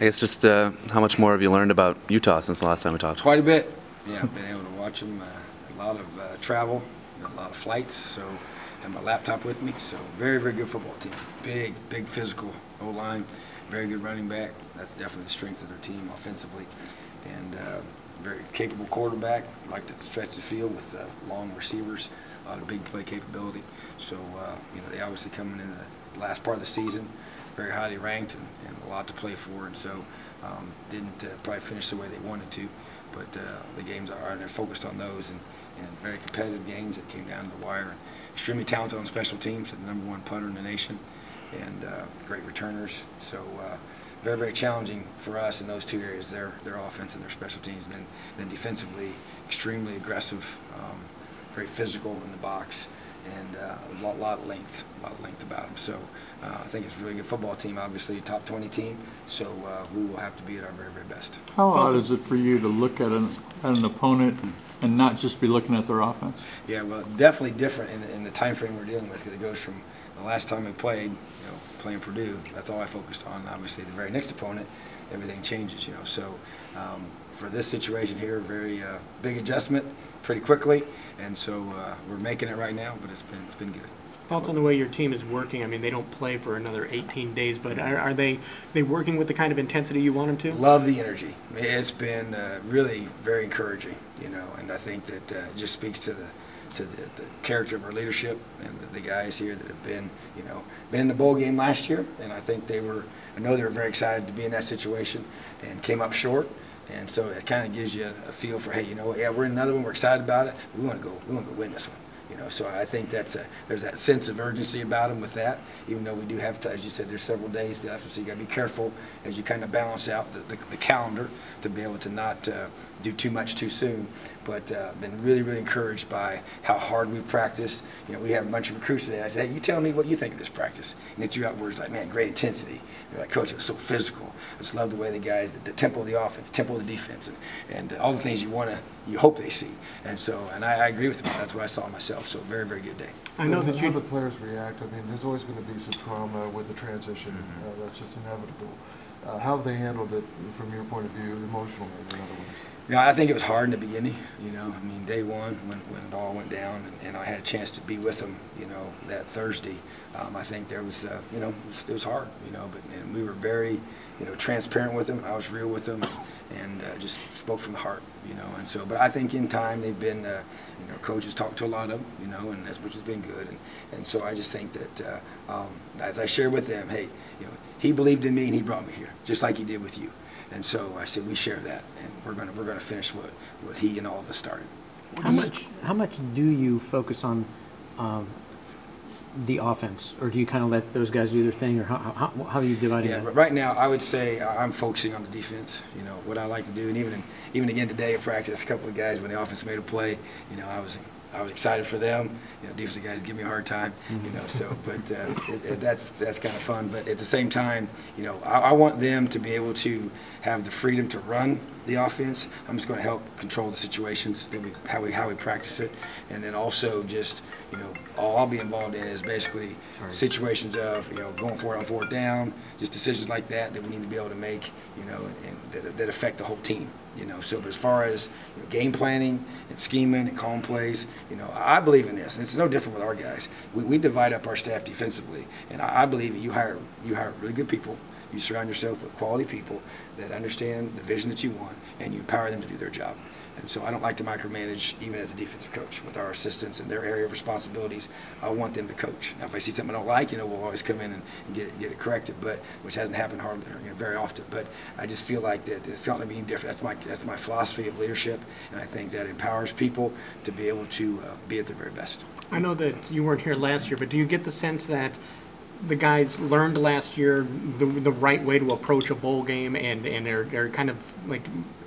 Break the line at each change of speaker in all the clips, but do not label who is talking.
I guess just how much more have you learned about Utah since the last time we talked?
Quite a bit. Yeah, I've been able to watch them. A lot of travel, a lot of flights. So I have my laptop with me. So very, very good football team. Big physical O-line. Very good running back. That's definitely the strength of their team offensively. And very capable quarterback. Like to stretch the field with long receivers. A lot of big play capability. So they obviously coming in the last part of the season, very highly ranked and a lot to play for. And so didn't probably finish the way they wanted to. But the games are, and they're focused on those, and very competitive games that came down to the wire. Extremely talented on special teams, the #1 punter in the nation, and great returners. So very, very challenging for us in those two areas, their offense and their special teams. And then defensively, extremely aggressive, very physical in the box, and a lot of length about them. So I think it's a really good football team, obviously a top 20 team, so we will have to be at our very, very best.
How odd is it for you to look at an opponent and not just be looking at their offense?
Yeah, well, definitely different in the time frame we're dealing with, because it goes from the last time we played, playing Purdue, that's all I focused on. Obviously, the very next opponent, everything changes, So for this situation here, very big adjustment pretty quickly, and so we're making it right now, but it's been good.
Thoughts on the way your team is working? I mean, they don't play for another 18 days, but are they working with the kind of intensity you want them to?
Love the energy. It's been really very encouraging, and I think that it just speaks to the character of our leadership and the guys here that have been in the bowl game last year, and I think I know they were very excited to be in that situation and came up short. And so it kind of gives you a feel for, hey, yeah, we're in another one. We're excited about it. We want to go win this one. So I think there's that sense of urgency about them with that. Even though we do have to, as you said, there's several days left, so you got to be careful as you kind of balance out the calendar to be able to not do too much too soon. But been really, really encouraged by how hard we've practiced. We have a bunch of recruits today. I said, hey, you tell me what you think of this practice. And they threw out words like, man, great intensity. They're like, Coach, it was so physical. I just love the way the guys, the tempo of the offense, tempo of the defense, and all the things you hope they see. And so, and I agree with them. That's what I saw myself. So very, very good day.
I know that
how the players react. I mean, there's always going to be some trauma with the transition. That's just inevitable. How have they handled it from your point of view, emotionally, in other words?
I think it was hard in the beginning. I mean, day one when it all went down, and I had a chance to be with them, that Thursday. I think there was, it was hard, and we were very, transparent with them. I was real with them, and just spoke from the heart, And so, but I think in time they've been, coaches talked to a lot of them, and which has been good, and so I just think that as I shared with them, hey, he believed in me and he brought me here, just like he did with you. And so I said we share that, and we're gonna finish what he and all of us started.
How much do you focus on the offense, or do you kind of let those guys do their thing, or how are you dividing that?
Yeah, but right now I would say I'm focusing on the defense. What I like to do, and even again today in practice, a couple of guys when the offense made a play, I was excited for them. Defensive guys give me a hard time, So, but that's kind of fun. But at the same time, I want them to be able to have the freedom to run the offense. I'm just going to help control the situations, how we practice it, and then also just all I'll be involved in is basically situations of going for it on fourth down, just decisions like that we need to be able to make, and that affect the whole team. So but as far as game planning and scheming and calling plays, I believe in this, and it's no different with our guys. We divide up our staff defensively, and I believe that you hire really good people. You surround yourself with quality people that understand the vision that you want, and you empower them to do their job. And so I don't like to micromanage, even as a defensive coach, with our assistants and their area of responsibilities. I want them to coach. Now, if I see something I don't like, we'll always come in and get it corrected, but which hasn't happened hardly, very often. But I just feel like that it's going to be different. That's my philosophy of leadership, and I think that empowers people to be able to be at their very best.
I know that you weren't here last year, but do you get the sense that the guys learned last year the right way to approach a bowl game, and they're kind of like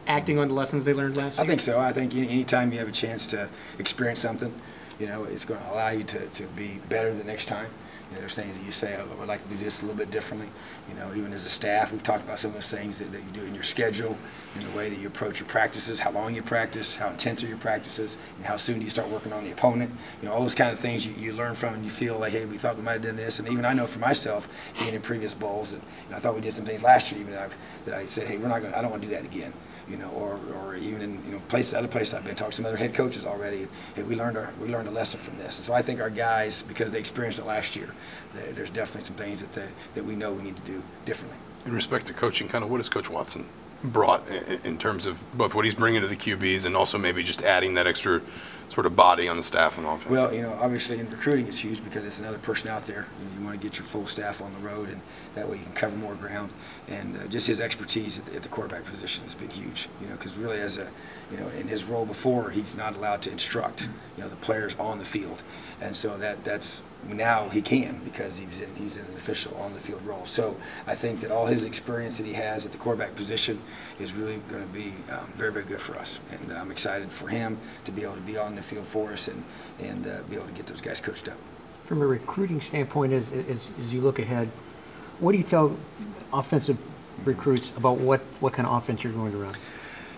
acting on the lessons they learned last year?
I think so. I think anytime you have a chance to experience something, it's going to allow you to be better the next time. You know, there's things that you say, I would like to do this a little bit differently. You know, even as a staff, we've talked about some of those things that you do in your schedule, in the way that you approach your practices, how long you practice, how intense are your practices, and how soon do you start working on the opponent. You know, all those kind of things you learn from, and you feel like, hey, we thought we might have done this. And even I know for myself, being in previous bowls, and I thought we did some things last year even that I said, hey, I don't want to do that again. You know, or even in other places I've been talking to some other head coaches already. Hey, we learned a lesson from this, and so I think our guys, because they experienced it last year, there's definitely some things that we know we need to do differently.
In respect to coaching, kind of what has Coach Watson brought in terms of both what he's bringing to the QBs and also maybe just adding that extra sort of body on the staff and offense?
Well, you know, obviously in recruiting it's huge because it's another person out there. You want to get your full staff on the road, and that way you can cover more ground. And just his expertise at the quarterback position has been huge. You know, because really in his role before, he's not allowed to instruct, the players on the field, and so that's now he can because he's in an official on the field role. So I think that all his experience that he has at the quarterback position is really going to be very, very good for us. And I'm excited for him to be able to be on the field for us and be able to get those guys coached up.
From a recruiting standpoint, as you look ahead, what do you tell offensive recruits about what kind of offense you're going to run?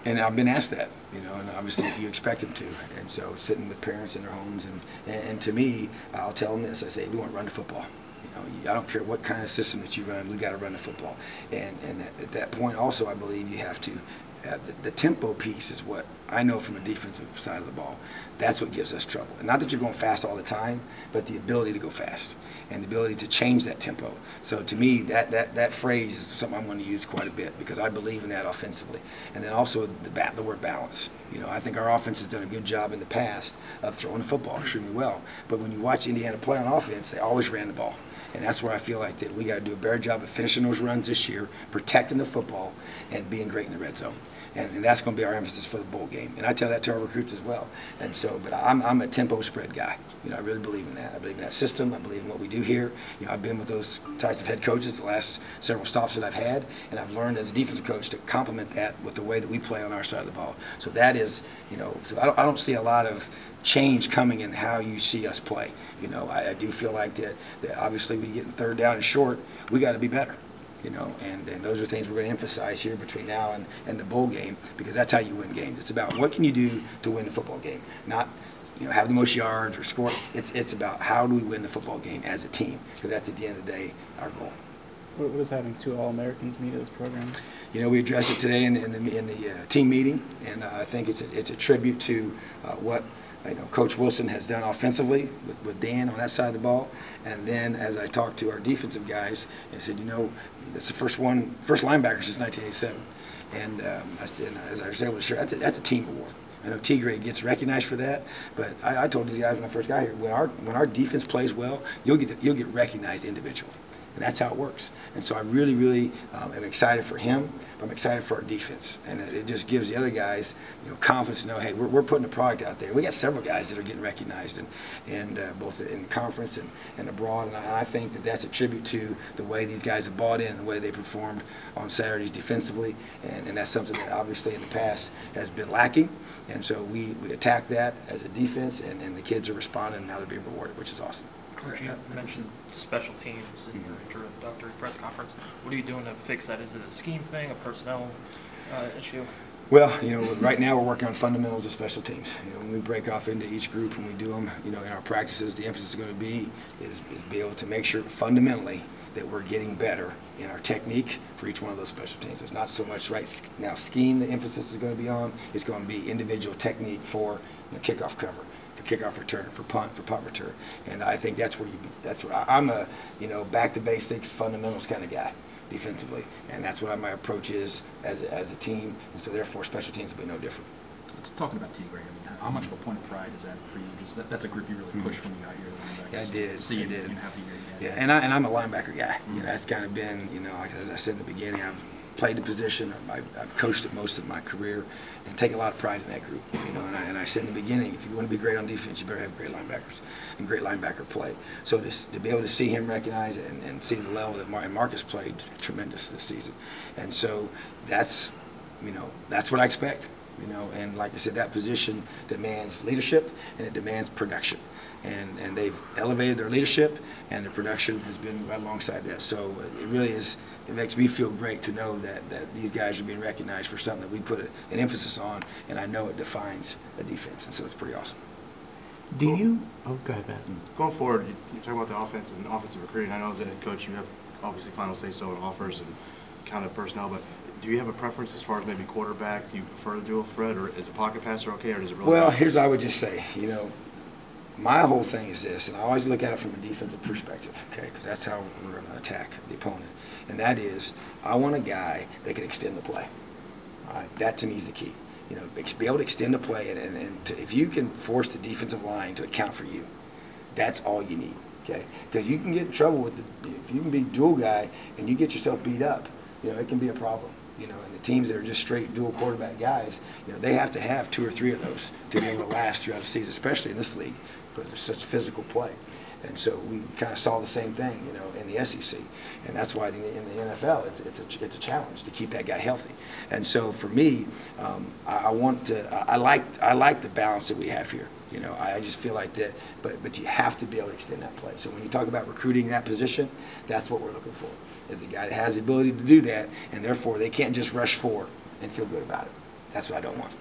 And I've been asked that, and obviously you expect them to. And so sitting with parents in their homes, and to me, I'll tell them this. I say, we want to run the football. I don't care what kind of system that you run, we got to run the football. And at that point also, I believe you have to, the tempo piece is what I know from a defensive side of the ball. That's what gives us trouble. And not that you're going fast all the time, but the ability to go fast and the ability to change that tempo. So to me, that phrase is something I'm going to use quite a bit because I believe in that offensively. And then also the word balance. I think our offense has done a good job in the past of throwing the football extremely well. But when you watch Indiana play on offense, they always ran the ball. And that's where I feel like that we got to do a better job of finishing those runs this year, protecting the football, and being great in the red zone. And that's going to be our emphasis for the bowl game. And I tell that to our recruits as well. And so, but I'm a tempo spread guy. I really believe in that. I believe in that system. I believe in what we do here. I've been with those types of head coaches the last several stops that I've had, and I've learned as a defensive coach to complement that with the way that we play on our side of the ball. So that is, so I don't see a lot of change coming in how you see us play. I do feel like that obviously when you get third down and short, we got to be better. And those are things we're going to emphasize here between now and the bowl game, because that's how you win games. It's about what can you do to win the football game, not have the most yards or score. It's about how do we win the football game as a team, because that's at the end of the day our goal.
What does having 2 All-Americans mean to this program?
We addressed it today in the team meeting, and I think it's a tribute to what Coach Wilson has done offensively with Dan on that side of the ball. And then as I talked to our defensive guys, I said, that's the first linebacker since 1987. And as I was able to share, that's a team award. I know Tigre gets recognized for that, but I told these guys when I first got here, when our defense plays well, you'll get recognized individually. And that's how it works. And so I really, really am excited for him. But I'm excited for our defense. And it just gives the other guys, confidence to know, hey, we're putting a product out there. We got several guys that are getting recognized, and both in conference and abroad. And I think that's a tribute to the way these guys have bought in and the way they performed on Saturdays defensively. And that's something that obviously in the past has been lacking. And so we attack that as a defense, and the kids are responding, and now they're being rewarded, which is awesome.
Coach, you mentioned special teams in your introductory press conference. What are you doing to fix that? Is it a scheme thing, a personnel issue?
Well, right now we're working on fundamentals of special teams. When we break off into each group, when we do them, in our practices, the emphasis is going to be is be able to make sure fundamentally that we're getting better in our technique for each one of those special teams. It's not so much right now scheme the emphasis is going to be on. It's going to be individual technique for kickoff cover, for kickoff return, for punt return. And I think that's where I'm a back to basics fundamentals kind of guy defensively, and that's what my approach is as a team. And so therefore special teams will be no different.
Talking about Tigre, how much of a point of pride is that for you? Just that's a group you really pushed when you got here.
Yeah, I did.
So you
did.
Yeah,
and I'm a linebacker guy. That's kind of been, as I said in the beginning, I've played the position. I've coached it most of my career, and take a lot of pride in that group. And I said in the beginning, if you want to be great on defense, you better have great linebackers and great linebacker play. So to be able to see him recognize it and see the level that Marcus played tremendous this season, and so that's what I expect. you know, and like I said, that position demands leadership and it demands production. And they've elevated their leadership, and their production has been right alongside that. So it really is, it makes me feel great to know that these guys are being recognized for something that we put an emphasis on, and I know it defines a defense, and so it's pretty awesome.
Do you, oh, go ahead, Matt.
Going forward, you're talking about the offense and offensive recruiting. I know as a head coach, you have obviously final say-so in offers and kind of personnel, but do you have a preference as far as maybe quarterback? Do you prefer the dual threat, or is a pocket passer okay, or does it really?
Well, here's what I would just say, you know, my whole thing is this, and I always look at it from a defensive perspective, okay, because that's how we're going to attack the opponent, and that is, I want a guy that can extend the play. All right, that to me is the key. You know, be able to extend the play, and if you can force the defensive line to account for you, that's all you need, okay? Because you can get in trouble with if you can be dual guy and you get yourself beat up, you know, it can be a problem. You know, and the teams that are just straight dual quarterback guys, you know, they have to have 2 or 3 of those to be able to last throughout the season, especially in this league, because there's such physical play. And so we kind of saw the same thing, you know, in the SEC, and that's why in the NFL it's a challenge to keep that guy healthy. And so for me, I like the balance that we have here. You know, I just feel like that, but you have to be able to extend that play. So when you talk about recruiting that position, that's what we're looking for. Is a guy that has the ability to do that, and therefore they can't just rush 4 and feel good about it. That's what I don't want.